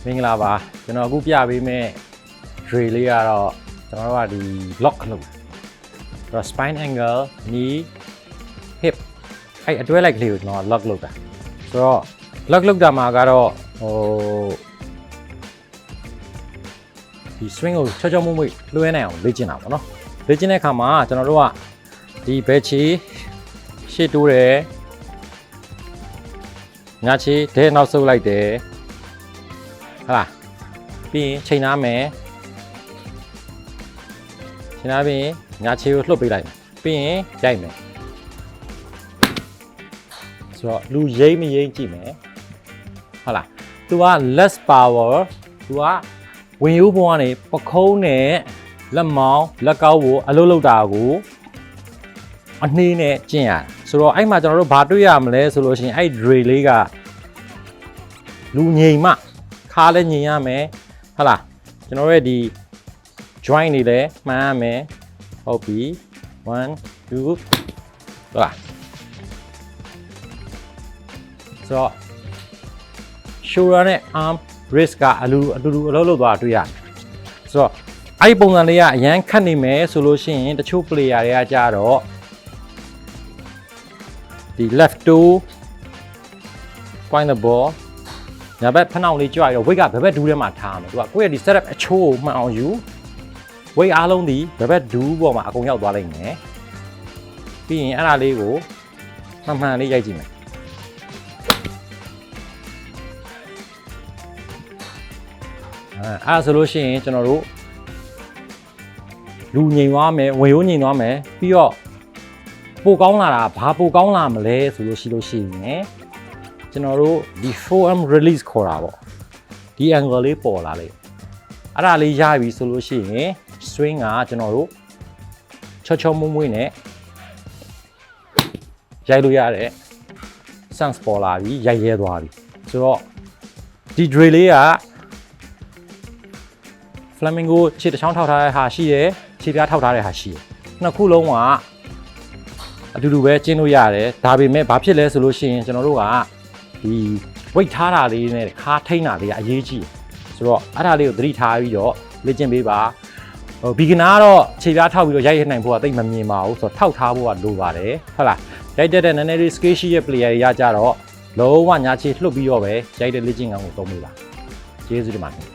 မင်္ဂလာပါကျွန်တော်အခုပြပေးမယ့် drill လေးကတော့ကျွန်တော်တို့ကဒီ lock လုပ်တော့ spine angle knee hip အဲ့အတွဲလိုက်ကလေးကိုကျွန်တော် lock လုပ်တာဆိုတော့ lock လုပ်တာမှာကတော့ဒီ swing ကိုချောချောမွေ့မွေ့လွှဲနိုင်အောင်လေ့ကျင့်တာပေါ့နော်လေ့ကျင့်တဲ့အခါမှာကျွန်တော်တို့ကဒီဘက်ချီရှေ့တိုးတယ်ညာချီဒဲနောက်ဆုပ်လိုက်တယ်ဟုတ်လားပြီးရင်ချိန်ထားမယ်ချိန်ထားပြီးညာချီကိုလှုပ်ပေးလိုက်ပြီးရင်ရိုက်မယ်ဆိုတော့လူရိမ့်မရိမ့်ကြည့်မယ်ဟုတ်လားသူက less power သူကဝင်ရိုးပေါ်ကနေပခုံးနဲ့လက်မောင်းလက်ကောက်ကိုအလုပ်လုပ်တာကိုအနှေးနဲ့ကျင့်ရတယ်ဆိုတော့အဲ့မှာကျွန်တော်တို့ဘာတွေ့ရမလဲဆိုလို့ရှိရင်အဲ့ drill လေးကလူငိမ်မှခါလည်းငိမ်ရမယ်ဟုတ်လားကျွန်တော်ရဲ့ဒီ joint တွေလည်းမှန်ရမယ်ဟုတ်ပြီ1 2ဟုတ်လားဆိုတော့ shoulder နဲ့ arm wrist ကအတူတူအလုပ်လုပ်သွားတွေ့ရတယ်ဆိုတော့အဲ့ဒီပုံစံလေးကအရန်ခတ်နေမယ်ဆိုလို့ရှိရင်တချို့ player တွေကကြတော့ဒီ left toe point the ball ညာဘက်ဖနှောင့်လေးကြွရတော့ weight ကဘယ်ဘက်ဒူးထဲမှာထားမှာသူကကိုယ့်ရဲ့ဒီ setup အချိုးကိုမှန်အောင်ယူ weight အားလုံးဒီဘယ်ဘက်ဒူးပေါ်မှာအကုန်ရောက်သွားလိမ့်မယ်ပြီးရင်အဲ့ဒါလေးကိုမှန်လေးရိုက်ကြည့်မယ်အဲ့ဆိုလို့ရှိရင်ကျွန်တော်တို့လူငိမ်သွားမယ်ဝင်ရိုးငိမ်သွားမယ်ပြီးတော့ပိုကောင်းလာတာဘာပိုကောင်းလာမလဲဆိုလို့ရှိရင်ကျွန်တော်တို့ဒီ forearm release ခေါ်တာပေါ့ဒီ angle လေးပေါ်လာလေအဲ့ဒါလေးရပြီဆိုလို့ရှိရင် swing ကကျွန်တော်တို့ချောချောမွေ့မွေ့နဲ့ရိုက်လို့ရတဲ့ sense ပေါ်လာပြီရိုက်ရဲသွားပြီဆိုတော့ဒီ drill လေးကflamingo ခြေတစ်ချောင်းထောက်ထားတဲ့ဟာရှိတယ်ခြေပြားထောက်ထားတဲ့ဟာရှိတယ်နှစ်ခုလုံးကအတူတူပဲကျင်းလို့ရတယ်ဒါပေမဲ့ဘာဖြစ်လဲဆိုလို့ရှိရင်ကျွန်တော်တို့ကဒီ weight ထားတာလေးနဲ့ခါထိန်းတာလေးကအရေးကြီးတယ်ဆိုတော့အဲ့ဒါလေးကိုသတိထားပြီးတော့လေ့ကျင့်ပေးပါbeginner ကတော့ခြေပြားထောက်ပြီးတော့ရိုက်ရနိုင်ဖို့ကတိတ်မမြင်ပါဘူးဆိုတော့ထောက်ထားဖို့ကလိုပါတယ်ဟုတ်လားရိုက်တဲ့နည်းနည်းလေး skill ရှိတဲ့ player တွေရကြတော့လုံးဝညာခြေလှုပ်ပြီးတော့ပဲရိုက်တဲ့လေ့ကျင့်ခန်းကိုသုံးပေးပါကျေးဇူးတင်ပါတယ်